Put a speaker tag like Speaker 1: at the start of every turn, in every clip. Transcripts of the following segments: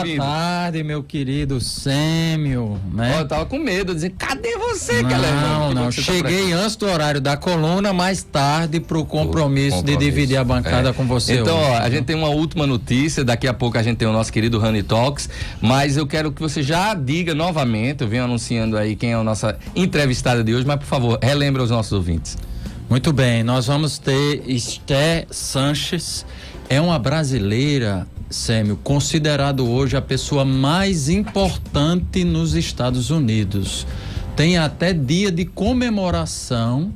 Speaker 1: bem-vindo.
Speaker 2: Boa tarde, meu querido Sêmio, né?
Speaker 1: Eu tava com medo, dizendo, cadê você, Keller?
Speaker 2: Não, cheguei antes do horário da coluna, mais tarde pro compromisso de dividir a bancada com você.
Speaker 1: Então,
Speaker 2: hoje.
Speaker 1: ó, a gente tem uma última notícia, daqui a pouco a gente tem o nosso querido Honey Talks, mas eu quero que você já diga novamente, eu venho anunciando aí quem é a nossa entrevistada de hoje, mas por favor, relembra os nossos ouvintes.
Speaker 2: Muito bem, nós vamos ter Esther Sanches, é uma brasileira, Sêmio, considerado hoje a pessoa mais importante nos Estados Unidos. Tem até dia de comemoração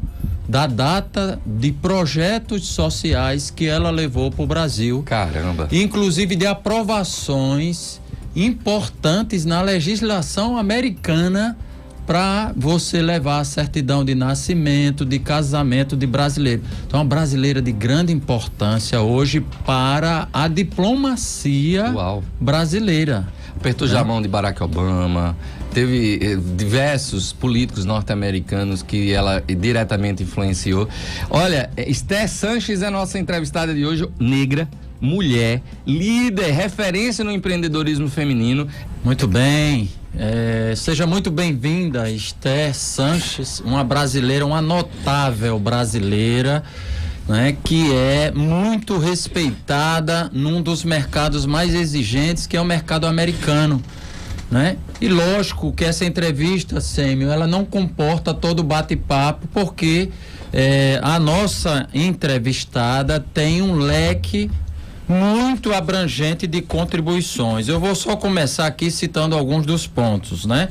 Speaker 2: da data de projetos sociais que ela levou para o Brasil.
Speaker 1: Caramba!
Speaker 2: Inclusive de aprovações importantes na legislação americana para você levar a certidão de nascimento, de casamento de brasileiro. Então, uma brasileira de grande importância hoje para a diplomacia brasileira.
Speaker 1: Apertou já a mão de Barack Obama, teve diversos políticos norte-americanos que ela diretamente influenciou. Olha, Esther Sanches é a nossa entrevistada de hoje, negra, mulher, líder, referência no empreendedorismo feminino.
Speaker 2: Muito bem. Seja muito bem-vinda, Esther Sanches, uma brasileira, uma notável brasileira, né, que é muito respeitada num dos mercados mais exigentes, que é o mercado americano, né? E lógico que essa entrevista, Sêmio, ela não comporta todo o bate-papo, porque a nossa entrevistada tem um leque muito abrangente de contribuições. Eu vou só começar aqui citando alguns dos pontos, né?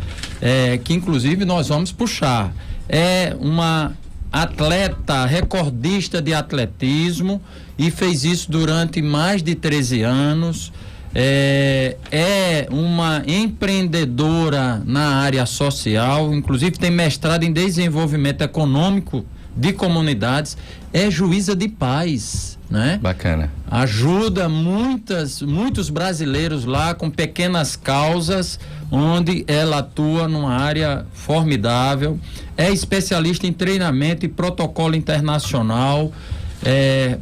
Speaker 2: Que inclusive nós vamos puxar. É uma atleta recordista de atletismo e fez isso durante mais de 13 anos. É uma empreendedora na área social, inclusive tem mestrado em desenvolvimento econômico de comunidades, é juíza de paz, né?
Speaker 1: Bacana.
Speaker 2: Ajuda muitos brasileiros lá com pequenas causas, onde ela atua numa área formidável, é especialista em treinamento e protocolo internacional,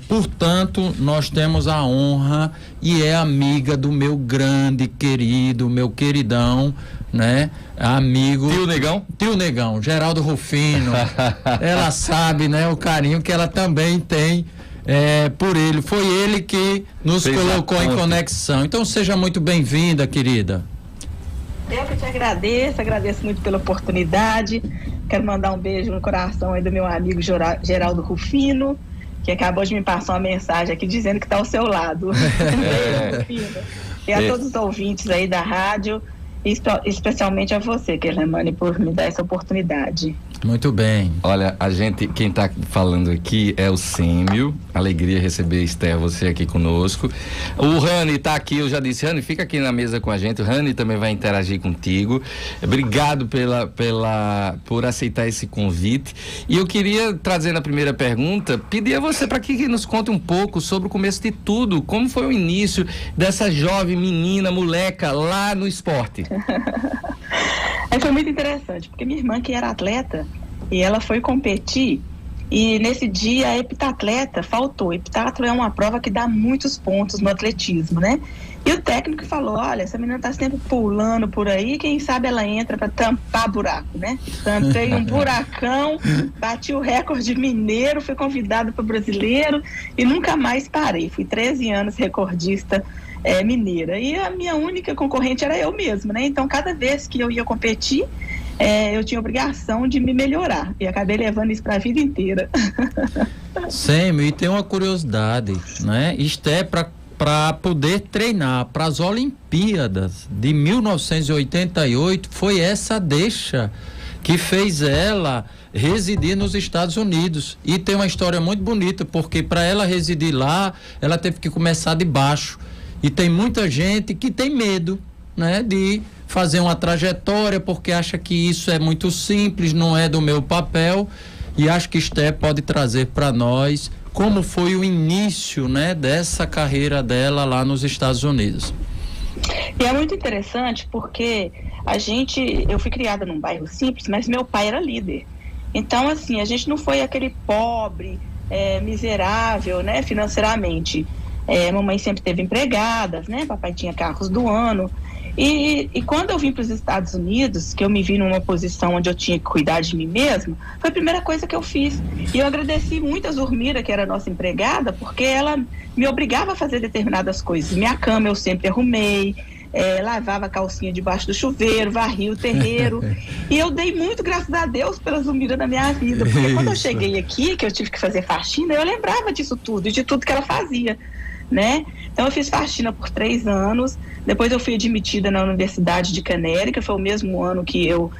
Speaker 2: portanto, nós temos a honra e é amiga do meu grande querido, meu queridão, né? Amigo. Tio Negão, Geraldo Rufino. Ela sabe, né? O carinho que ela também tem por ele. Foi ele que nos colocou em conexão. Então seja muito bem-vinda, querida.
Speaker 3: Eu que te agradeço muito pela oportunidade. Quero mandar um beijo no coração aí do meu amigo Geraldo Rufino, que acabou de me passar uma mensagem aqui dizendo que está ao seu lado. Beijo, Rufino. E a todos os ouvintes aí da rádio, especialmente a você, Kelemani, por me dar essa oportunidade.
Speaker 2: Muito bem.
Speaker 1: Olha, quem tá falando aqui é o Sêmio. Alegria receber, Esther, você aqui conosco. O Rani tá aqui, eu já disse, Rani, fica aqui na mesa com a gente. O Rani também vai interagir contigo. Obrigado por aceitar esse convite. E eu queria trazer na primeira pergunta, pedir a você para que nos conte um pouco sobre o começo de tudo. Como foi o início dessa jovem menina, moleca, lá no esporte?
Speaker 3: Foi muito interessante, porque minha irmã, que era atleta, e ela foi competir, e nesse dia a heptatleta faltou. Heptatlo é uma prova que dá muitos pontos no atletismo, né? E o técnico falou, olha, essa menina tá sempre pulando por aí, quem sabe ela entra para tampar buraco, né? Tampei um buracão, bati o recorde mineiro, fui convidada para o brasileiro e nunca mais parei. Fui 13 anos recordista mineira. E a minha única concorrente era eu mesma, né? Então, cada vez que eu ia competir, eu tinha obrigação de me melhorar. E acabei levando isso para a vida inteira.
Speaker 2: Sêmio, e tem uma curiosidade, né? Isto é para poder treinar para as Olimpíadas de 1988, foi essa deixa que fez ela residir nos Estados Unidos. E tem uma história muito bonita, porque para ela residir lá, ela teve que começar de baixo. E tem muita gente que tem medo, né, de fazer uma trajetória, porque acha que isso é muito simples, não é do meu papel. E acho que Esther pode trazer para nós como foi o início, né, dessa carreira dela lá nos Estados Unidos.
Speaker 3: E é muito interessante porque eu fui criada num bairro simples, mas meu pai era líder. Então, assim, a gente não foi aquele pobre, miserável, né, financeiramente. Mamãe sempre teve empregadas, né? Papai tinha carros do ano. E quando eu vim para os Estados Unidos, que eu me vi numa posição onde eu tinha que cuidar de mim mesma, foi a primeira coisa que eu fiz. E eu agradeci muito a Zurmira, que era a nossa empregada, porque ela me obrigava a fazer determinadas coisas. Minha cama eu sempre arrumei, lavava a calcinha debaixo do chuveiro, varria o terreiro. E eu dei muito graças a Deus pela Zurmira na minha vida, porque quando eu cheguei aqui, que eu tive que fazer faxina, eu lembrava disso tudo, e de tudo que ela fazia, né? Então eu fiz faxina por 3 anos, depois eu fui admitida na Universidade de Canary, que foi o mesmo ano que eu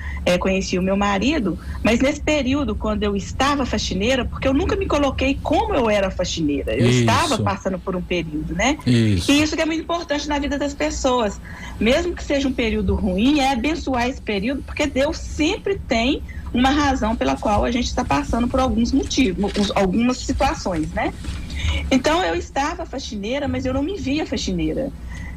Speaker 3: conheci o meu marido, mas nesse período, quando eu estava faxineira, porque eu nunca me coloquei como eu era faxineira, eu estava passando por um período, né? E isso que é muito importante na vida das pessoas, mesmo que seja um período ruim, é abençoar esse período, porque Deus sempre tem uma razão pela qual a gente está passando por alguns motivos, algumas situações, né? Então eu estava faxineira, mas eu não me via faxineira,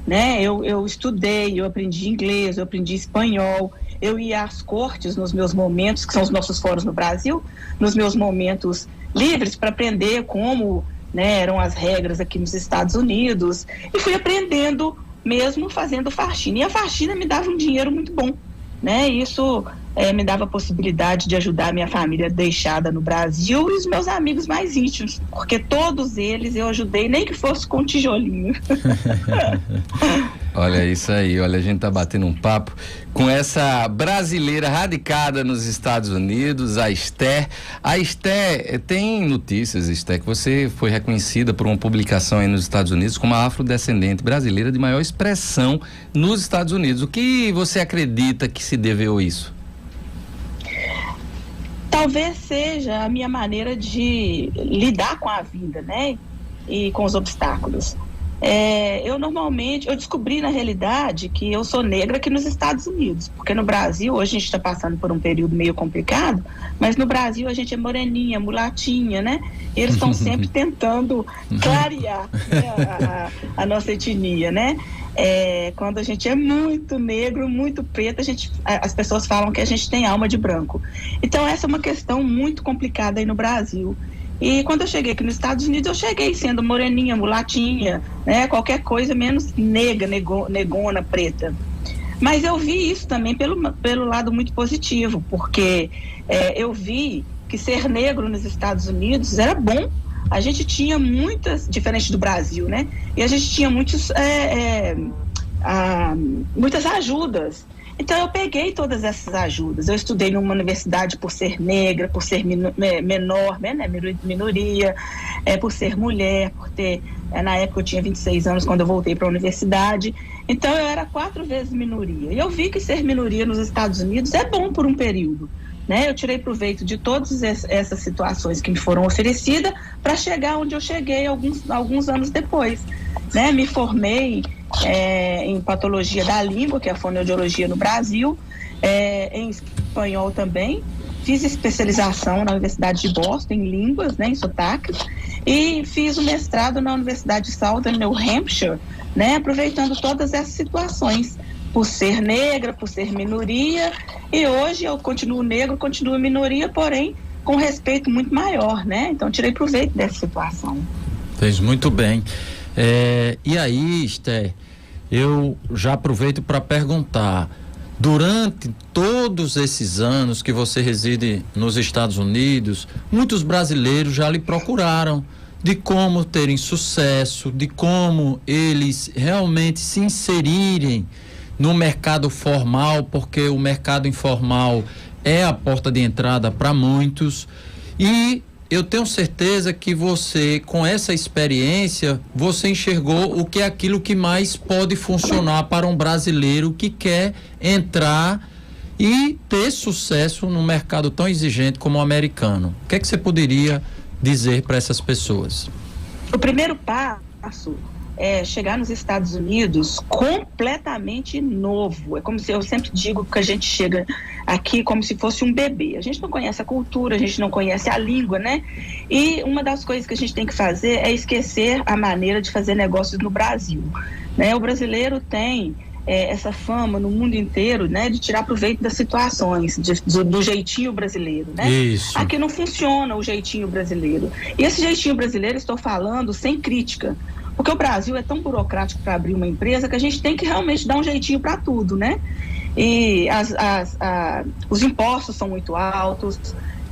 Speaker 3: né? Eu estudei, eu aprendi inglês, eu aprendi espanhol, eu ia às cortes nos meus momentos, que são os nossos fóruns no Brasil, nos meus momentos livres, para aprender como, né, eram as regras aqui nos Estados Unidos, e fui aprendendo mesmo fazendo faxina, e a faxina me dava um dinheiro muito bom, né? Isso me dava a possibilidade de ajudar a minha família deixada no Brasil e os meus amigos mais íntimos, porque todos eles eu ajudei, nem que fosse com um tijolinho.
Speaker 1: Olha isso aí, olha, a gente tá batendo um papo com essa brasileira radicada nos Estados Unidos, a Esther. A Esther, tem notícias, Esther, que você foi reconhecida por uma publicação aí nos Estados Unidos como a afrodescendente brasileira de maior expressão nos Estados Unidos. O que você acredita que se deveu a isso?
Speaker 3: Talvez seja a minha maneira de lidar com a vida, né? E com os obstáculos. Eu descobri na realidade que eu sou negra aqui nos Estados Unidos, porque no Brasil, hoje a gente está passando por um período meio complicado, mas no Brasil a gente é moreninha, mulatinha, né? E eles estão sempre tentando clarear, né, a nossa etnia, né? Quando a gente é muito negro, muito preto, as pessoas falam que a gente tem alma de branco. Então essa é uma questão muito complicada aí no Brasil. E quando eu cheguei aqui nos Estados Unidos, eu cheguei sendo moreninha, mulatinha, né? Qualquer coisa menos negra, negona, preta. Mas eu vi isso também pelo lado muito positivo, porque eu vi que ser negro nos Estados Unidos era bom. A gente tinha muitas, diferente do Brasil, né? E a gente tinha muitas ajudas. Então eu peguei todas essas ajudas. Eu estudei numa universidade por ser negra, por ser menor, né, minoria, por ser mulher, por ter... na época eu tinha 26 anos quando eu voltei para a universidade. Então eu era 4 vezes minoria. E eu vi que ser minoria nos Estados Unidos é bom por um período, né? Eu tirei proveito de todas essas situações que me foram oferecidas para chegar onde eu cheguei alguns anos depois, né? Me formei em patologia da língua, que é a fonoaudiologia no Brasil, em espanhol também, fiz especialização na Universidade de Boston em línguas, né, em sotaques, e fiz o mestrado na Universidade de Southern New Hampshire, né, aproveitando todas essas situações, por ser negra, por ser minoria, e hoje eu continuo negro, continuo minoria, porém com respeito muito maior, né? Então tirei proveito dessa situação.
Speaker 2: Fez muito bem. E aí, Esther, eu já aproveito para perguntar, durante todos esses anos que você reside nos Estados Unidos, muitos brasileiros já lhe procuraram de como terem sucesso, de como eles realmente se inserirem no mercado formal, porque o mercado informal é a porta de entrada para muitos, e eu tenho certeza que você, com essa experiência, você enxergou o que é aquilo que mais pode funcionar para um brasileiro que quer entrar e ter sucesso num mercado tão exigente como o americano. O que é que você poderia dizer para essas pessoas?
Speaker 3: O primeiro passo é chegar nos Estados Unidos completamente novo. É como se eu sempre digo que a gente chega aqui como se fosse um bebê. A gente não conhece a cultura, a gente não conhece a língua, né? E uma das coisas que a gente tem que fazer é esquecer a maneira de fazer negócios no Brasil, né? O brasileiro tem essa fama no mundo inteiro, né, de tirar proveito das situações, do jeitinho brasileiro, né?
Speaker 2: Isso.
Speaker 3: Aqui não funciona o jeitinho brasileiro. E esse jeitinho brasileiro, estou falando sem crítica, Porque o Brasil é tão burocrático para abrir uma empresa que a gente tem que realmente dar um jeitinho para tudo, né? E os impostos são muito altos,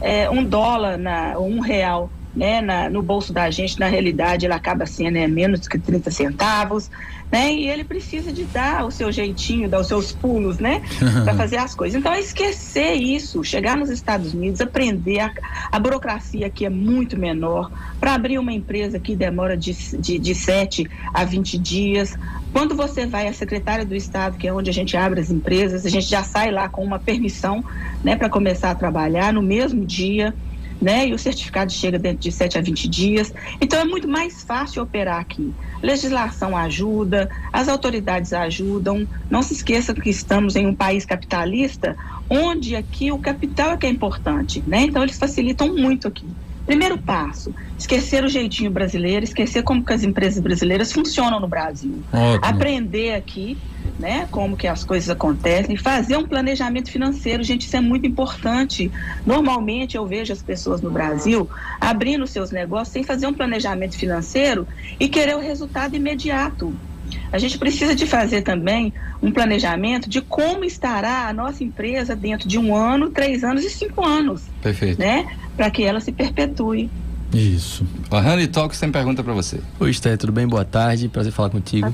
Speaker 3: $1 ou R$1, né, no bolso da gente, na realidade, ele acaba sendo menos que 30 centavos, né, e ele precisa de dar o seu jeitinho, dar os seus pulos, né, para fazer as coisas. Então, é esquecer isso, chegar nos Estados Unidos, aprender, a burocracia aqui é muito menor, para abrir uma empresa aqui demora de 7 a 20 dias. Quando você vai à secretária do Estado, que é onde a gente abre as empresas, a gente já sai lá com uma permissão, né, para começar a trabalhar no mesmo dia, né? E o certificado chega dentro de 7 a 20 dias. Então é muito mais fácil operar aqui. Legislação ajuda, as autoridades ajudam. Não se esqueça que estamos em um país capitalista, onde aqui o capital é que é importante, né? Então eles facilitam muito aqui. Primeiro passo, esquecer o jeitinho brasileiro, esquecer como que as empresas brasileiras funcionam no Brasil. Ótimo. Aprender aqui, né, como que as coisas acontecem, fazer um planejamento financeiro, gente, isso é muito importante. Normalmente eu vejo as pessoas no Brasil abrindo seus negócios sem fazer um planejamento financeiro e querer o resultado imediato. A gente precisa de fazer também um planejamento de como estará a nossa empresa dentro de 1 ano, 3 anos e 5 anos. Perfeito. Né? Para que ela se perpetue.
Speaker 2: Isso.
Speaker 1: O Honey Talks tem pergunta para você.
Speaker 4: Oi, Esther, tudo bem? Boa tarde, prazer falar contigo.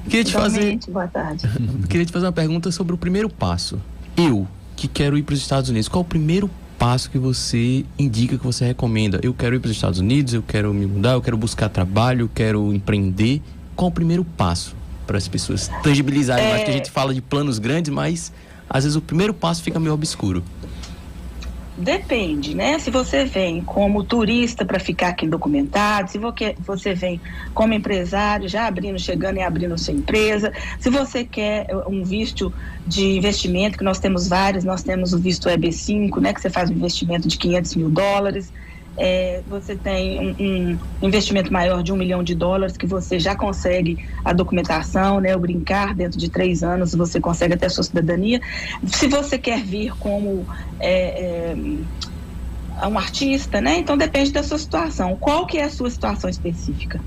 Speaker 4: Queria te fazer...
Speaker 3: Boa tarde.
Speaker 4: Queria te fazer uma pergunta sobre o primeiro passo. Eu, que quero ir para os Estados Unidos, qual o primeiro passo que você indica, que você recomenda? Eu quero ir para os Estados Unidos, eu quero me mudar, eu quero buscar trabalho, eu quero empreender. Qual o primeiro passo para as pessoas tangibilizarem mais? Que a gente fala de planos grandes, mas às vezes o primeiro passo fica meio obscuro.
Speaker 3: Depende, né? Se você vem como turista para ficar aqui documentado, se você vem como empresário, já chegando e abrindo sua empresa, se você quer um visto de investimento, que nós temos vários, nós temos o visto EB5, né? Que você faz um investimento de $500 mil. Você tem um investimento maior de $1 milhão, que você já consegue a documentação, né? O green card, dentro de 3 anos você consegue até a sua cidadania. Se você quer vir como um artista, né? Então depende da sua situação. Qual que é a sua situação específica?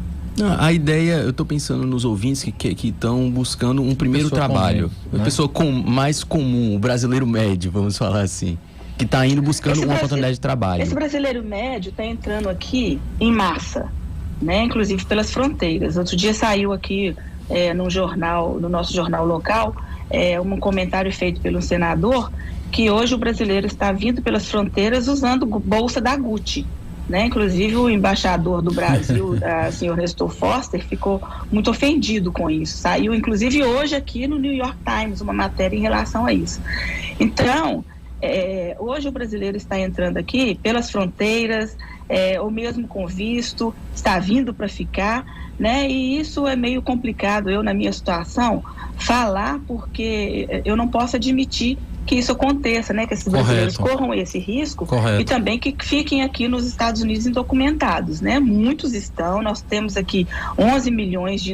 Speaker 4: A ideia, eu estou pensando nos ouvintes que estão buscando um primeiro trabalho. Comum, né? Uma pessoa mais comum, o brasileiro médio, vamos falar assim, que está indo buscando uma oportunidade de trabalho.
Speaker 3: Esse brasileiro médio está entrando aqui em massa, né? Inclusive pelas fronteiras. Outro dia saiu aqui no nosso jornal local, um comentário feito pelo senador, que hoje o brasileiro está vindo pelas fronteiras usando bolsa da Gucci, né? Inclusive o embaixador do Brasil, senhor Nestor Foster, ficou muito ofendido com isso. Saiu inclusive hoje aqui no New York Times uma matéria em relação a isso. Então, hoje o brasileiro está entrando aqui pelas fronteiras, ou mesmo com visto, está vindo para ficar, né? E isso é meio complicado, eu na minha situação, falar, porque eu não posso admitir que isso aconteça, né? Que esses brasileiros corram esse risco. Correto. E também que fiquem aqui nos Estados Unidos indocumentados, né? Muitos estão, nós temos aqui 12 milhões de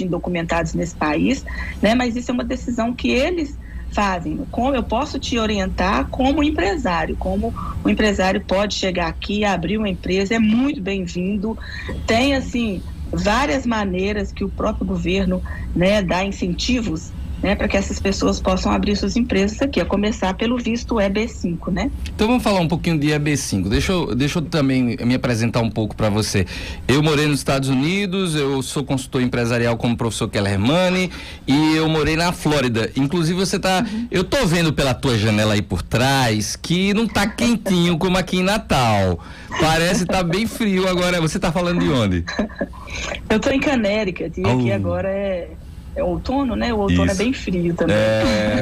Speaker 3: indocumentados nesse país, né? Mas isso é uma decisão que eles fazem. Como eu posso te orientar como empresário, como o empresário pode chegar aqui, abrir uma empresa, é muito bem-vindo. Tem, assim, várias maneiras que o próprio governo, né, dá incentivos, né, para que essas pessoas possam abrir suas empresas aqui, a começar pelo visto EB5, né?
Speaker 1: Então vamos falar um pouquinho de EB5. Deixa eu também me apresentar um pouco para você. Eu morei nos Estados Unidos, eu sou consultor empresarial como professor Kellerman e eu morei na Flórida. Inclusive você tá, eu tô vendo pela tua janela aí por trás que não tá quentinho como aqui em Natal. Parece tá bem frio agora. Você tá falando de onde?
Speaker 3: Eu tô em Connecticut e aqui agora é outono, né? O outono é bem frio também.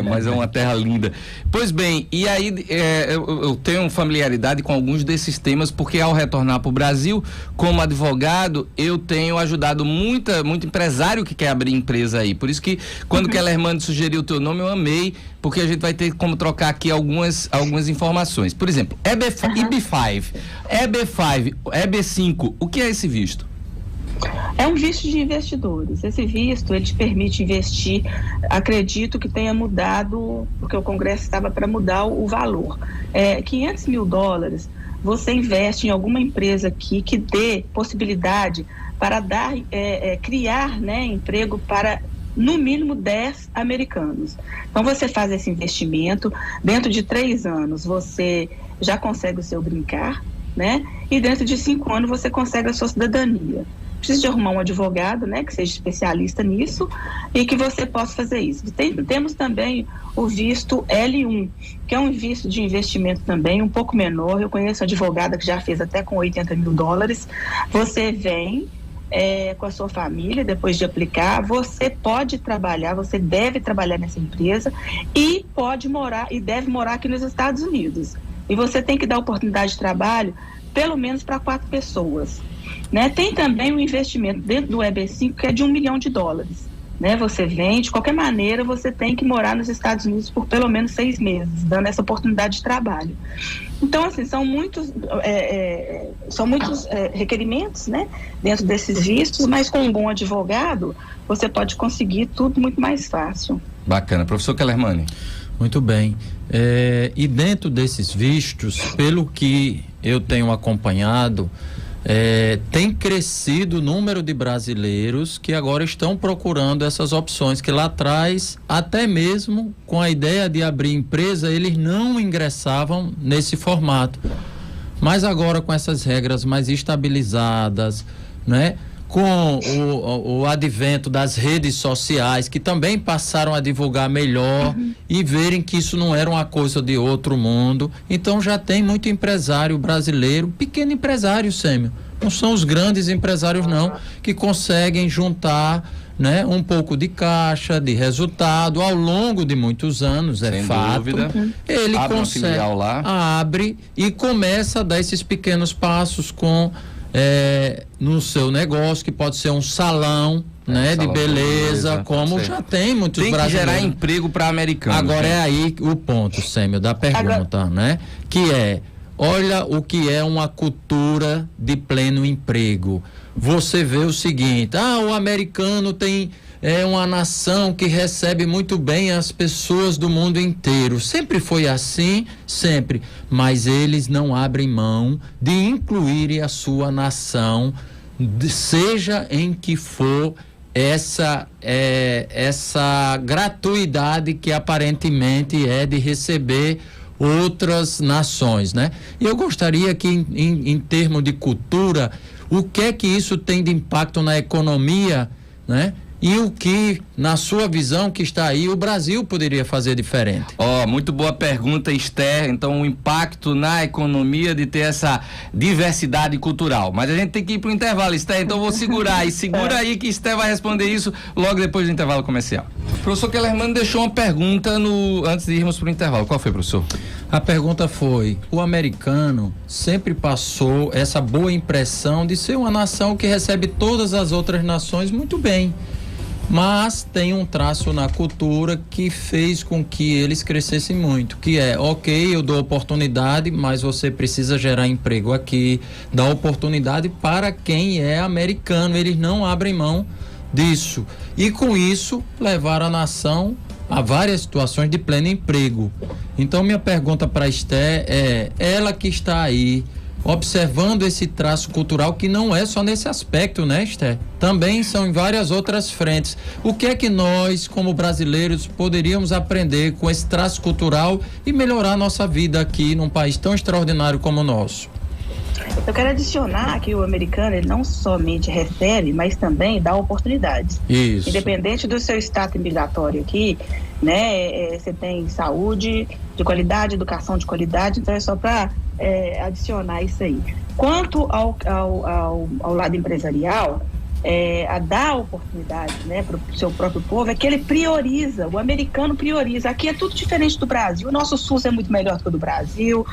Speaker 1: Mas é uma terra linda. Pois bem, e aí eu tenho familiaridade com alguns desses temas, porque ao retornar para o Brasil, como advogado, eu tenho ajudado muito empresário que quer abrir empresa aí. Por isso que quando o Kellerman sugeriu o teu nome, eu amei, porque a gente vai ter como trocar aqui algumas informações. Por exemplo, EB5, EB5, o que é esse visto?
Speaker 3: É um visto de investidores. Esse visto, ele te permite investir, acredito que tenha mudado, porque o Congresso estava para mudar o valor. $500 mil, você investe em alguma empresa aqui que dê possibilidade para criar, né, emprego para no mínimo 10 americanos. Então você faz esse investimento, dentro de 3 anos você já consegue o seu green card, né? E dentro de 5 anos você consegue a sua cidadania. Precisa de arrumar um advogado, né, que seja especialista nisso e que você possa fazer isso. Temos também o visto L1, que é um visto de investimento também um pouco menor. Eu conheço uma advogada que já fez até com $80 mil. Você vem com a sua família, depois de aplicar, você pode trabalhar, você deve trabalhar nessa empresa e pode morar e deve morar aqui nos Estados Unidos. E você tem que dar oportunidade de trabalho pelo menos para 4 pessoas. Né? Tem também um investimento dentro do EB5 que é de $1 milhão. Né? Você vem, de qualquer maneira, você tem que morar nos Estados Unidos por pelo menos 6 meses, dando essa oportunidade de trabalho. Então, assim, são muitos requerimentos, né, dentro desses vistos, mas com um bom advogado, você pode conseguir tudo muito mais fácil.
Speaker 1: Bacana. Professor Kellermann.
Speaker 2: Muito bem. E dentro desses vistos, pelo que eu tenho acompanhado, tem crescido o número de brasileiros que agora estão procurando essas opções, que lá atrás, até mesmo com a ideia de abrir empresa, eles não ingressavam nesse formato. Mas agora com essas regras mais estabilizadas, né? Com o advento das redes sociais, que também passaram a divulgar melhor e verem que isso não era uma coisa de outro mundo. Então já tem muito empresário brasileiro, pequeno empresário, Sêmio. Não são os grandes empresários não, que conseguem juntar, né, um pouco de caixa, de resultado ao longo de muitos anos,
Speaker 1: sem
Speaker 2: fato.
Speaker 1: Dúvida.
Speaker 2: Ele
Speaker 1: abre
Speaker 2: consegue,
Speaker 1: lá.
Speaker 2: abre e começa a dar esses pequenos passos com no seu negócio, que pode ser um salão, né, de beleza, como já tem muitos brasileiros.
Speaker 1: Tem que gerar emprego para americanos.
Speaker 2: Agora é aí o ponto, Sêmio, da pergunta, né? Que olha o que é uma cultura de pleno emprego. Você vê o seguinte, o americano é uma nação que recebe muito bem as pessoas do mundo inteiro. Sempre foi assim, sempre. Mas eles não abrem mão de incluir a sua nação, seja em que for essa gratuidade que aparentemente é de receber outras nações, né? E eu gostaria que em termos de cultura, o que é que isso tem de impacto na economia, né? E o que, na sua visão que está aí, o Brasil poderia fazer diferente?
Speaker 1: Muito boa pergunta, Esther. Então, o impacto na economia de ter essa diversidade cultural. Mas a gente tem que ir para o intervalo, Esther, então eu vou segurar. E segura aí que Esther vai responder isso logo depois do intervalo comercial. O professor Kellermann deixou uma pergunta antes de irmos para o intervalo. Qual foi, professor?
Speaker 2: A pergunta foi: o americano sempre passou essa boa impressão de ser uma nação que recebe todas as outras nações muito bem. Mas tem um traço na cultura que fez com que eles crescessem muito, que eu dou oportunidade, mas você precisa gerar emprego aqui, dar oportunidade para quem é americano, eles não abrem mão disso. E com isso, levar a nação a várias situações de pleno emprego. Então minha pergunta para a Esther ela que está aí, observando esse traço cultural, que não é só nesse aspecto, né, Esther? Também são em várias outras frentes. O que é que nós, como brasileiros, poderíamos aprender com esse traço cultural e melhorar a nossa vida aqui num país tão extraordinário como o nosso?
Speaker 3: Eu quero adicionar que o americano, ele não somente recebe, mas também dá oportunidades.
Speaker 2: Isso.
Speaker 3: Independente do seu status migratório aqui, né, você tem saúde de qualidade, educação de qualidade, então é só para adicionar isso aí. Quanto ao lado empresarial, a dar oportunidade, né, para o seu próprio povo, é que ele prioriza, o americano prioriza. Aqui é tudo diferente do Brasil, o nosso SUS é muito melhor do que o do Brasil,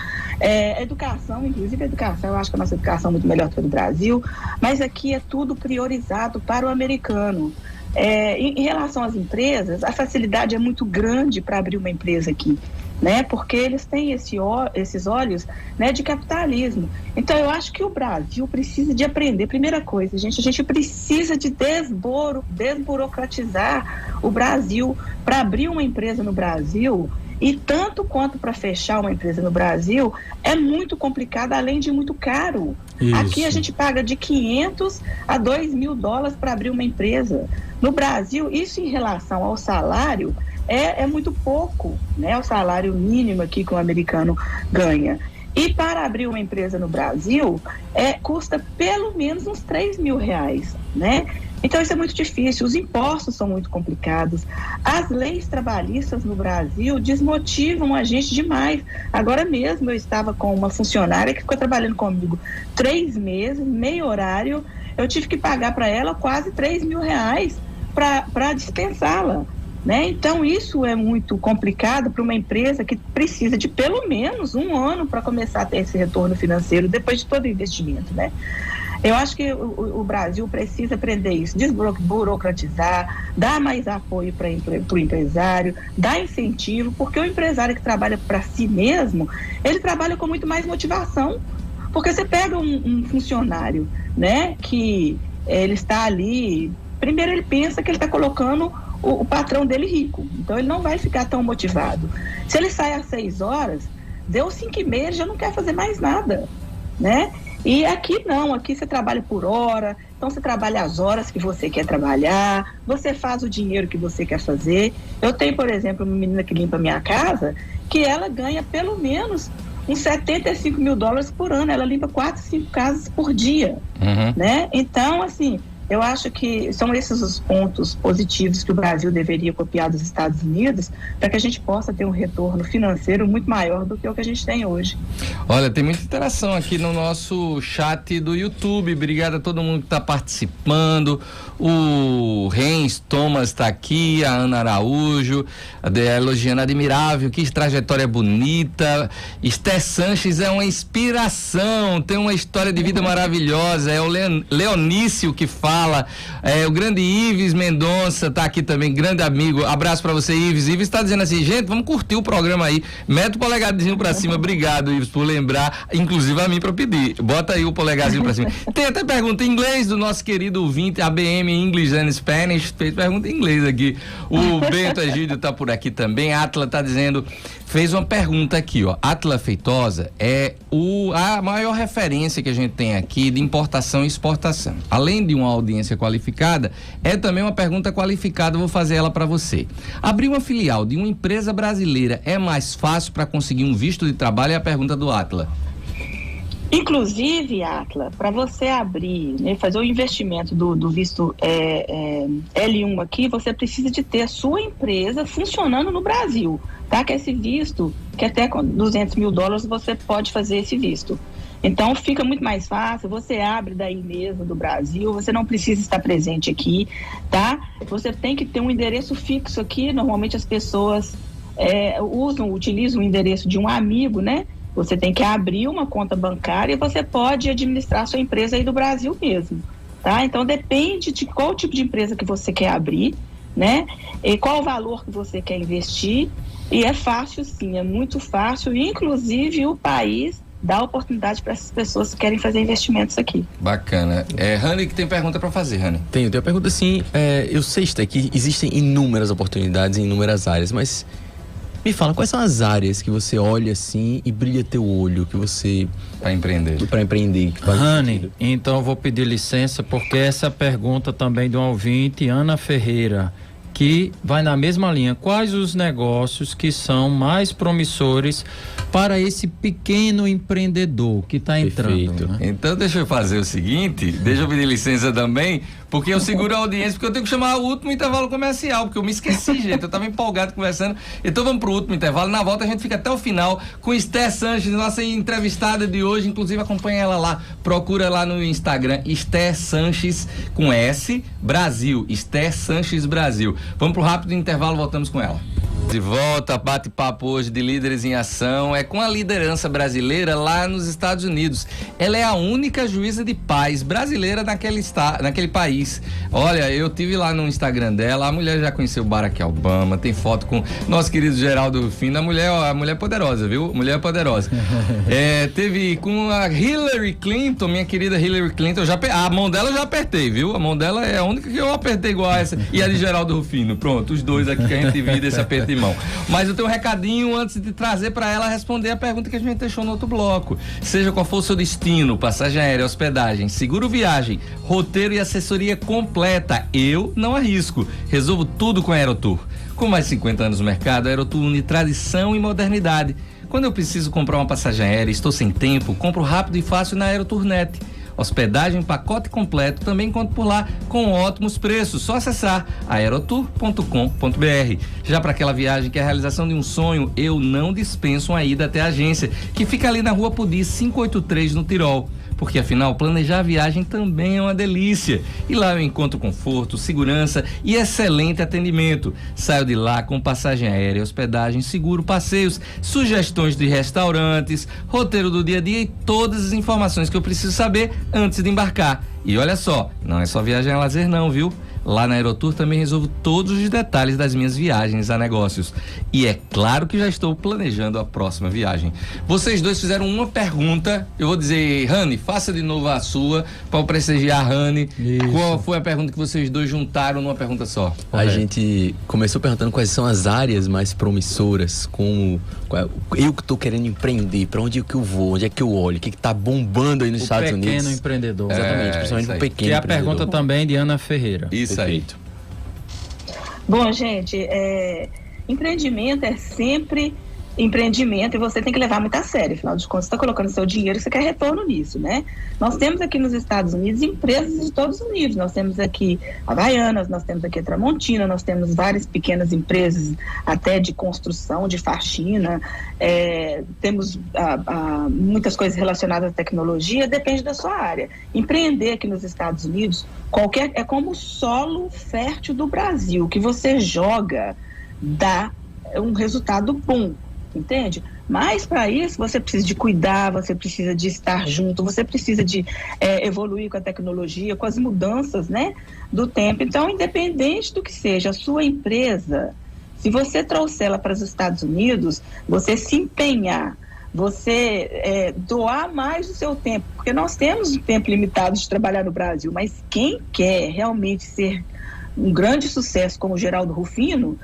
Speaker 3: educação, inclusive a educação, eu acho que a nossa educação é muito melhor do que a do Brasil, mas aqui é tudo priorizado para o americano. Em relação às empresas, a facilidade é muito grande para abrir uma empresa aqui, né? Porque eles têm esses olhos, né, de capitalismo. Então eu acho que o Brasil precisa de aprender. Primeira coisa, a gente precisa de desburocratizar o Brasil. Para abrir uma empresa no Brasil E tanto quanto para fechar uma empresa no Brasil, é muito complicado, além de muito caro.
Speaker 2: Isso.
Speaker 3: Aqui a gente paga de 500 a 2 mil dólares para abrir uma empresa. No Brasil, isso em relação ao salário é muito pouco, né? O salário mínimo aqui que o americano ganha. E para abrir uma empresa no Brasil, custa pelo menos uns 3 mil reais, né? Então isso é muito difícil, os impostos são muito complicados, as leis trabalhistas no Brasil desmotivam a gente demais. Agora mesmo eu estava com uma funcionária que ficou trabalhando comigo 3 meses, meio horário, eu tive que pagar para ela quase 3 mil reais para dispensá-la, né? Então isso é muito complicado para uma empresa que precisa de pelo menos 1 ano para começar a ter esse retorno financeiro depois de todo o investimento, né? Eu acho que o Brasil precisa aprender isso, desburocratizar, dar mais apoio para o empresário, dar incentivo, porque o empresário que trabalha para si mesmo, ele trabalha com muito mais motivação. Porque você pega um funcionário, né, que ele está ali, primeiro ele pensa que ele está colocando o patrão dele rico, então ele não vai ficar tão motivado. Se ele sai às 6 horas, deu 5h30, ele já não quer fazer mais nada, né? E aqui não, aqui você trabalha por hora, então você trabalha as horas que você quer trabalhar, você faz o dinheiro que você quer fazer. Eu tenho, por exemplo, uma menina que limpa a minha casa, que ela ganha pelo menos uns 75 mil dólares por ano, ela limpa 4, 5 casas por dia, né? Então, assim, eu acho que são esses os pontos positivos que o Brasil deveria copiar dos Estados Unidos para que a gente possa ter um retorno financeiro muito maior do que o que a gente tem hoje.
Speaker 1: Olha, tem muita interação aqui no nosso chat do YouTube. Obrigado a todo mundo que está participando. O Renz Thomas está aqui, a Ana Araújo, elogiando, admirável, que trajetória bonita. Esté Sanches é uma inspiração, tem uma história de vida maravilhosa. É o Leonício que fala. O grande Ives Mendonça tá aqui também, grande amigo. Abraço pra você, Ives. Ives tá dizendo assim, gente, vamos curtir o programa aí. Mete o polegarzinho pra cima. Obrigado, Ives, por lembrar, inclusive a mim pra pedir. Bota aí o polegarzinho pra cima. Tem até pergunta em inglês do nosso querido ouvinte, ABM English and Spanish. Fez pergunta em inglês aqui. O Bento Egídio tá por aqui também. Atla tá dizendo, fez uma pergunta aqui, ó. Atla Feitosa é a maior referência que a gente tem aqui de importação e exportação. Além de uma audiência qualificada, é também uma pergunta qualificada, vou fazer ela para você. Abrir uma filial de uma empresa brasileira é mais fácil para conseguir um visto de trabalho? É a pergunta do Atla.
Speaker 3: Inclusive, Atla, para você abrir, né, fazer o investimento do visto L1 aqui, você precisa de ter a sua empresa funcionando no Brasil, tá? Que esse visto, que até com 200 mil dólares você pode fazer esse visto. Então fica muito mais fácil, você abre daí mesmo do Brasil, você não precisa estar presente aqui, tá? Você tem que ter um endereço fixo aqui, normalmente as pessoas utilizam o endereço de um amigo, né? Você tem que abrir uma conta bancária e você pode administrar a sua empresa aí do Brasil mesmo, tá? Então depende de qual tipo de empresa que você quer abrir, né? E qual o valor que você quer investir, e é fácil sim, é muito fácil, inclusive o país dá oportunidade para essas pessoas que querem fazer investimentos aqui.
Speaker 1: Bacana. Rani, que tem pergunta para fazer, Rani?
Speaker 4: Tenho uma pergunta assim, eu sei que existem inúmeras oportunidades em inúmeras áreas, mas me fala, quais são as áreas que você olha assim e brilha teu olho, que você...
Speaker 1: Para empreender.
Speaker 2: Rani, então eu vou pedir licença, porque essa pergunta também de um ouvinte, Ana Ferreira, que vai na mesma linha. Quais os negócios que são mais promissores para esse pequeno empreendedor que está entrando? Né?
Speaker 1: Então deixa eu fazer o seguinte, deixa eu pedir licença também, porque eu seguro a audiência, porque eu tenho que chamar o último intervalo comercial, porque eu me esqueci, gente, eu estava empolgado conversando. Então vamos para o último intervalo, na volta a gente fica até o final com Esté Sanches, nossa entrevistada de hoje, inclusive acompanha ela lá, procura lá no Instagram, Esté Sanches com S, Brasil, Esté Sanches Brasil. Vamos para o rápido intervalo, voltamos com ela. De volta, bate-papo hoje de Líderes em Ação, é com a liderança brasileira lá nos Estados Unidos. Ela é a única juíza de paz brasileira naquele país. Olha, eu tive lá no Instagram dela, a mulher já conheceu o Barack Obama, tem foto com nosso querido Geraldo Rufino, a mulher poderosa, viu? Mulher poderosa. Teve com a Hillary Clinton, minha querida Hillary Clinton, a mão dela eu já apertei, viu? A mão dela é a única que eu apertei igual a essa, e a de Geraldo Rufino. Pronto, os dois aqui que a gente divide esse aperto de Simão. Mas eu tenho um recadinho antes de trazer para ela responder a pergunta que a gente deixou no outro bloco. Seja qual for o seu destino, passagem aérea, hospedagem, seguro viagem, roteiro e assessoria completa, eu não arrisco. Resolvo tudo com a Aerotour. Com mais de 50 anos no mercado, a Aerotour une tradição e modernidade. Quando eu preciso comprar uma passagem aérea e estou sem tempo, compro rápido e fácil na Aerotournet. Hospedagem, pacote completo, também encontro por lá com ótimos preços. Só acessar aerotour.com.br. Já para aquela viagem que é a realização de um sonho, eu não dispenso uma ida até a agência, que fica ali na Rua Pudi, 583, no Tirol. Porque afinal, planejar a viagem também é uma delícia. E lá eu encontro conforto, segurança e excelente atendimento. Saio de lá com passagem aérea, hospedagem, seguro, passeios, sugestões de restaurantes, roteiro do dia a dia e todas as informações que eu preciso saber antes de embarcar. E olha só, não é só viagem a lazer não, viu? Lá na Aerotour também resolvo todos os detalhes das minhas viagens a negócios. E é claro que já estou planejando a próxima viagem. Vocês dois fizeram uma pergunta. Eu vou dizer, Rani, faça de novo a sua para prestigiar a Rani.
Speaker 2: Isso.
Speaker 1: Qual foi a pergunta que vocês dois juntaram numa pergunta só?
Speaker 4: A gente começou perguntando quais são as áreas mais promissoras, como eu que estou querendo empreender, para onde é que eu vou, onde é que eu olho, o que está bombando aí nos Estados Unidos.
Speaker 2: O pequeno empreendedor.
Speaker 4: Exatamente, principalmente o pequeno
Speaker 2: Que é a
Speaker 4: empreendedor.
Speaker 2: pergunta também de Ana Ferreira.
Speaker 1: Isso aí.
Speaker 3: Bom, gente, empreendimento é sempre empreendimento e você tem que levar muito a sério. Afinal de contas, você está colocando seu dinheiro, você quer retorno nisso, né? Nós temos aqui nos Estados Unidos empresas de todos os níveis. Nós temos aqui Havaianas, nós temos aqui a Tramontina, nós temos várias pequenas empresas até de construção, de faxina, temos muitas coisas relacionadas à tecnologia, depende da sua área. Empreender aqui nos Estados Unidos é como o solo fértil do Brasil, que você joga, dá um resultado bom. Entende? Mas para isso você precisa de cuidar, você precisa de estar junto, você precisa de evoluir com a tecnologia, com as mudanças, né, do tempo. Então, independente do que seja a sua empresa, se você trouxer ela para os Estados Unidos, você se empenhar, você doar mais do seu tempo, porque nós temos um tempo limitado de trabalhar no Brasil, mas quem quer realmente ser um grande sucesso como o Geraldo Rufino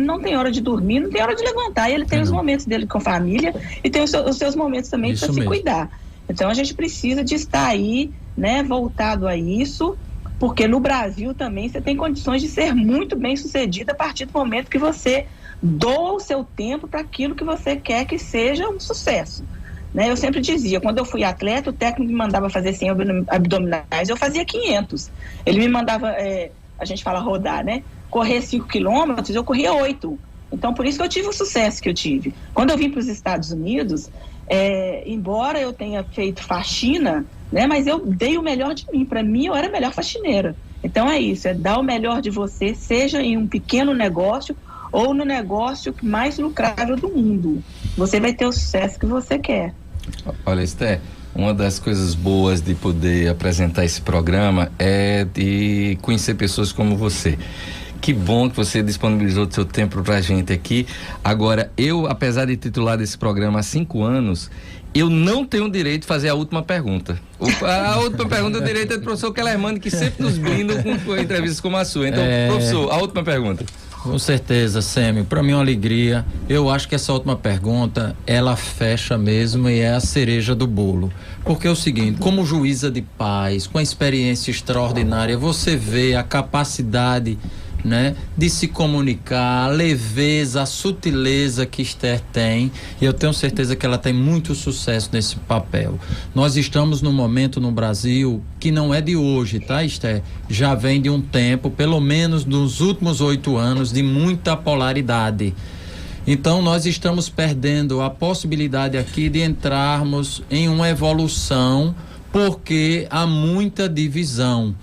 Speaker 3: não tem hora de dormir, não tem hora de levantar, e ele tem os momentos dele com a família e tem os seus momentos também para se cuidar. Então a gente precisa de estar aí, né, voltado a isso, porque no Brasil também você tem condições de ser muito bem sucedido a partir do momento que você doa o seu tempo para aquilo que você quer que seja um sucesso. Né? Eu sempre dizia, quando eu fui atleta, o técnico me mandava fazer 100 abdominais, eu fazia 500. Ele me mandava, a gente fala rodar, né? Correr 5 quilômetros, eu corria 8. Então, por isso que eu tive o sucesso que eu tive. Quando eu vim para os Estados Unidos, embora eu tenha feito faxina, né? Mas eu dei o melhor de mim. Para mim, eu era a melhor faxineira. Então, é isso, dar o melhor de você, seja em um pequeno negócio ou no negócio mais lucrável do mundo. Você vai ter o sucesso que você quer.
Speaker 1: Olha, Esther, uma das coisas boas de poder apresentar esse programa é de conhecer pessoas como você. Que bom que você disponibilizou o seu tempo pra gente aqui. Agora, eu, apesar de titular desse programa há 5 anos, eu não tenho o direito de fazer a última pergunta. A última pergunta é o direito do professor Kellerman, que sempre nos brinda com entrevistas como a sua. Então, professor, a última pergunta.
Speaker 2: Com certeza, Sêmio. Para mim é uma alegria. Eu acho que essa última pergunta, ela fecha mesmo e é a cereja do bolo. Porque é o seguinte, como juíza de paz, com a experiência extraordinária, você vê a capacidade, né, de se comunicar, a leveza, a sutileza que Esther tem, e eu tenho certeza que ela tem muito sucesso nesse papel. Nós estamos num momento no Brasil que não é de hoje, tá, Esther? Já vem de um tempo, pelo menos nos últimos 8 anos, de muita polaridade. Então nós estamos perdendo a possibilidade aqui de entrarmos em uma evolução, porque há muita divisão.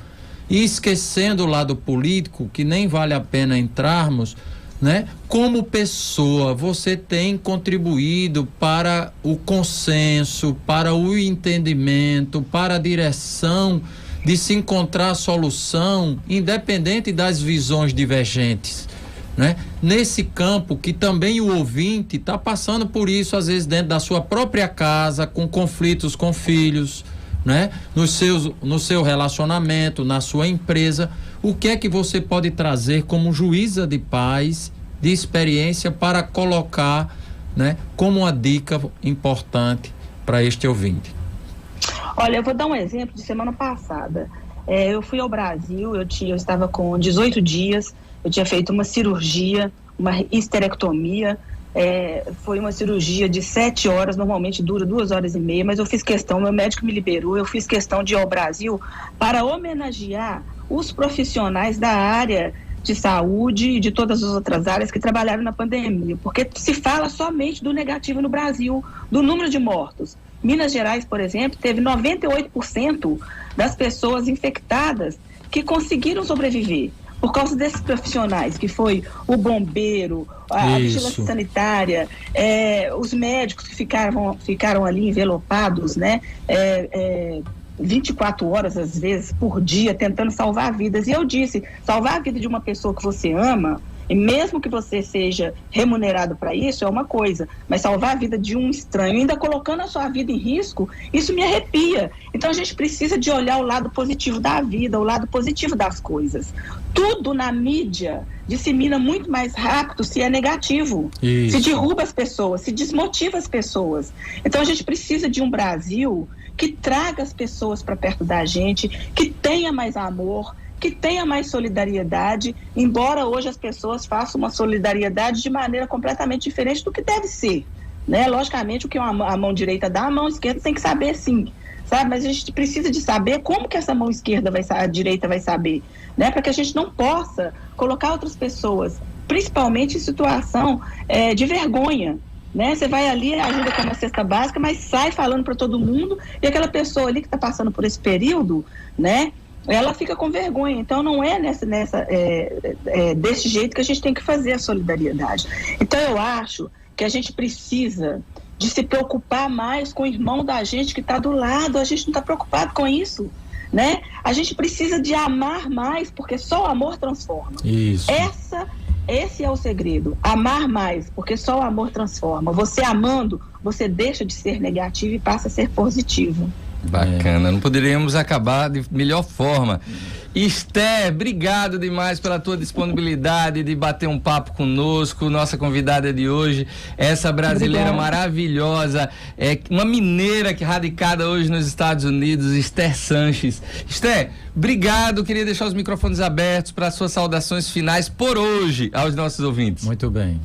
Speaker 2: E esquecendo o lado político, que nem vale a pena entrarmos, né? Como pessoa, você tem contribuído para o consenso, para o entendimento, para a direção de se encontrar a solução, independente das visões divergentes, né? Nesse campo que também o ouvinte está passando por isso, às vezes dentro da sua própria casa, com conflitos com filhos, né? No seu relacionamento, na sua empresa, o que é que você pode trazer como juíza de paz de experiência para colocar, né, como uma dica importante para este ouvinte?
Speaker 3: Olha, eu vou dar um exemplo de semana passada. Eu fui ao Brasil, eu estava com 18 dias, eu tinha feito uma cirurgia, uma histerectomia. Foi uma cirurgia de 7 horas, normalmente dura 2 horas e meia, mas eu fiz questão, meu médico me liberou, eu fiz questão de ir ao Brasil para homenagear os profissionais da área de saúde e de todas as outras áreas que trabalharam na pandemia, porque se fala somente do negativo no Brasil, do número de mortos. Minas Gerais, por exemplo, teve 98% das pessoas infectadas que conseguiram sobreviver por causa desses profissionais, que foi o bombeiro, a vigilância sanitária, os médicos que ficaram ali envelopados, né? 24 horas, às vezes, por dia, tentando salvar vidas. E eu disse, salvar a vida de uma pessoa que você ama, e mesmo que você seja remunerado para isso, é uma coisa, mas salvar a vida de um estranho, ainda colocando a sua vida em risco, isso me arrepia. Então a gente precisa de olhar o lado positivo da vida, o lado positivo das coisas. Tudo na mídia dissemina muito mais rápido se é negativo. Isso. Se derruba as pessoas, se desmotiva as pessoas. Então a gente precisa de um Brasil que traga as pessoas para perto da gente, que tenha mais amor, que tenha mais solidariedade, embora hoje as pessoas façam uma solidariedade de maneira completamente diferente do que deve ser, né? Logicamente, o que a mão direita dá, a mão esquerda tem que saber sim, sabe? Mas a gente precisa de saber como que essa mão esquerda a direita vai saber, né? Para que a gente não possa colocar outras pessoas, principalmente em situação de vergonha, né? Você vai ali, ajuda com uma cesta básica, mas sai falando para todo mundo, e aquela pessoa ali que está passando por esse período, né? Ela fica com vergonha. Então não é desse jeito que a gente tem que fazer a solidariedade. Então eu acho que a gente precisa de se preocupar mais com o irmão da gente que está do lado. A gente não está preocupado com isso, né? A gente precisa de amar mais, porque só o amor transforma.
Speaker 2: Isso.
Speaker 3: Esse é o segredo, amar mais, porque só o amor transforma. Você amando, você deixa de ser negativo e passa a ser positivo.
Speaker 1: Bacana, não poderíamos acabar de melhor forma. Esther, obrigado demais pela tua disponibilidade de bater um papo conosco. Nossa convidada de hoje, essa brasileira maravilhosa, uma mineira que radicada hoje nos Estados Unidos, Esther Sanches. Esther, obrigado, queria deixar os microfones abertos para suas saudações finais por hoje aos nossos ouvintes.
Speaker 2: Muito bem.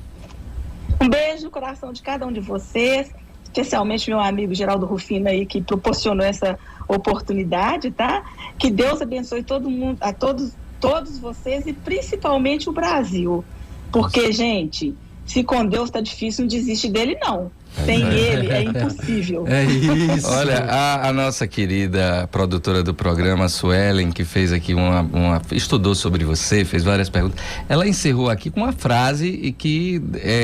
Speaker 3: Um beijo no coração de cada um de vocês, especialmente meu amigo Geraldo Rufino aí, que proporcionou essa oportunidade, tá? Que Deus abençoe todo mundo, a todos vocês e principalmente o Brasil. Porque, gente, se com Deus tá difícil, não desiste dele, não. Sem ele é impossível.
Speaker 2: É isso.
Speaker 1: Olha, a nossa querida produtora do programa, Suelen, que fez aqui estudou sobre você, fez várias perguntas. Ela encerrou aqui com uma frase e que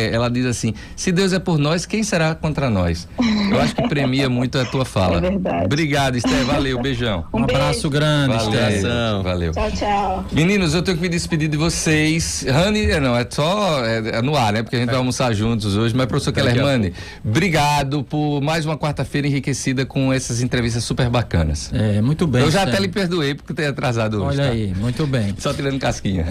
Speaker 1: ela diz assim: se Deus é por nós, quem será contra nós? Eu acho que premia muito a tua fala.
Speaker 3: É verdade.
Speaker 1: Obrigado, Esther. Valeu, beijão.
Speaker 2: Um abraço grande, Esther.
Speaker 1: Valeu.
Speaker 3: Tchau, tchau.
Speaker 1: Meninos, eu tenho que me despedir de vocês. Rani, não, é só no ar, né? Porque a gente vai almoçar juntos hoje, mas professor Kellermann, obrigado por mais uma quarta-feira enriquecida com essas entrevistas super bacanas.
Speaker 2: Muito bem.
Speaker 1: Eu já até lhe perdoei por ter atrasado hoje.
Speaker 2: Olha aí, muito bem.
Speaker 1: Só tirando casquinha.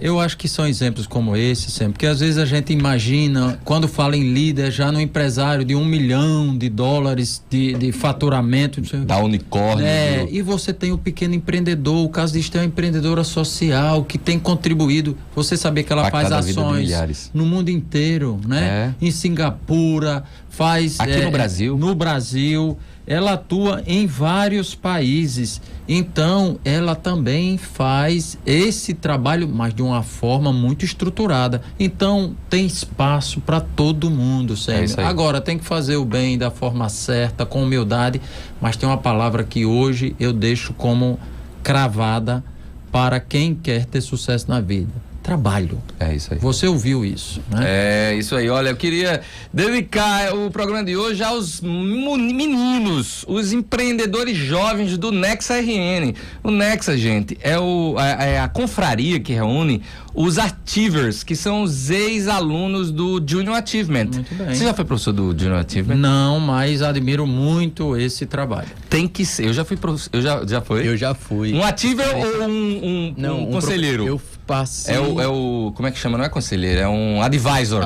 Speaker 2: Eu acho que são exemplos como esse sempre, porque às vezes a gente imagina, quando fala em líder, já no empresário de $1 milhão de faturamento.
Speaker 1: Da unicórnio.
Speaker 2: E você tem o pequeno empreendedor, o caso disso tem uma empreendedora social que tem contribuído. Você sabia que ela faz ações no mundo inteiro, né? Em Singapura, faz...
Speaker 1: Aqui no Brasil?
Speaker 2: No Brasil. Ela atua em vários países. Então, ela também faz esse trabalho, mas de uma forma muito estruturada. Então, tem espaço para todo mundo, Sérgio. Agora, tem que fazer o bem da forma certa, com humildade, mas tem uma palavra que hoje eu deixo como cravada para quem quer ter sucesso na vida. Trabalho.
Speaker 1: É isso aí.
Speaker 2: Você ouviu isso, né?
Speaker 1: É isso aí. Olha, eu queria dedicar o programa de hoje aos meninos, os empreendedores jovens do Nexa RN. O Nexa, gente, é a confraria que reúne os Achievers, que são os ex-alunos do Junior Achievement.
Speaker 2: Muito bem.
Speaker 1: Você já foi professor do Junior Achievement?
Speaker 2: Não, mas admiro muito esse trabalho.
Speaker 1: Tem que ser. Eu já fui professor. Já foi?
Speaker 4: Eu já fui.
Speaker 1: Um achiever ou um conselheiro?
Speaker 4: Eu passei.
Speaker 1: É o. Como é que chama? Não é conselheiro, é um advisor.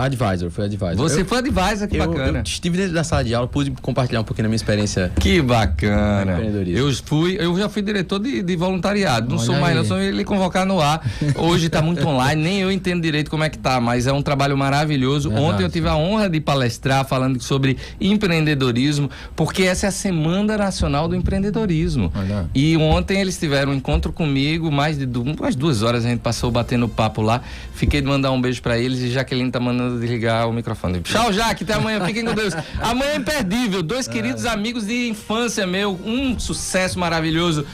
Speaker 4: Foi advisor.
Speaker 1: Você foi advisor, que bacana.
Speaker 4: Eu estive dentro da sala de aula, pude compartilhar um pouquinho da minha experiência.
Speaker 1: Que bacana.
Speaker 4: Empreendedorismo.
Speaker 1: Eu já fui diretor de voluntariado. Não
Speaker 2: Olha
Speaker 1: sou mais,
Speaker 2: aí.
Speaker 1: não sou ele convocar no ar. Hoje tá muito online, nem eu entendo direito como é que tá, mas é um trabalho maravilhoso.
Speaker 2: Verdade.
Speaker 1: Ontem eu tive a honra de palestrar falando sobre empreendedorismo, porque essa é a Semana Nacional do Empreendedorismo.
Speaker 2: Olha.
Speaker 1: E ontem eles tiveram um encontro comigo, umas 2 horas a gente passou batendo papo lá. Fiquei de mandar um beijo pra eles e Jaqueline tá mandando desligar o microfone. Tchau, Jaque, até amanhã, fiquem com Deus. Amanhã é imperdível, 2 queridos amigos de infância meu, um sucesso maravilhoso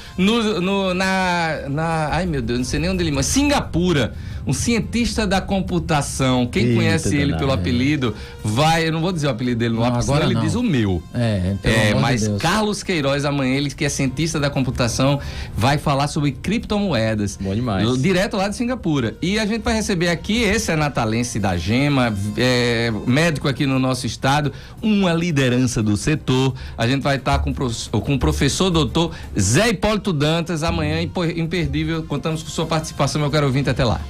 Speaker 1: ai meu Deus, não sei nem onde ele mora, Singapura, um cientista da computação. Quem
Speaker 4: Eita,
Speaker 1: conhece ele
Speaker 4: danado.
Speaker 1: pelo apelido, eu não vou dizer o apelido dele no ar, porque senão
Speaker 2: agora
Speaker 1: ele
Speaker 2: não.
Speaker 1: diz o meu. Mas
Speaker 2: Deus.
Speaker 1: Carlos Queiroz amanhã, ele que é cientista da computação, vai falar sobre criptomoedas.
Speaker 4: Bom demais.
Speaker 1: Direto lá de Singapura. E a gente vai receber aqui, esse é natalense da Gema, médico aqui no nosso estado, uma liderança do setor. A gente vai estar com o professor doutor Zé Hipólito Dantas, amanhã imperdível. Contamos com sua participação, meu caro ouvinte, até lá.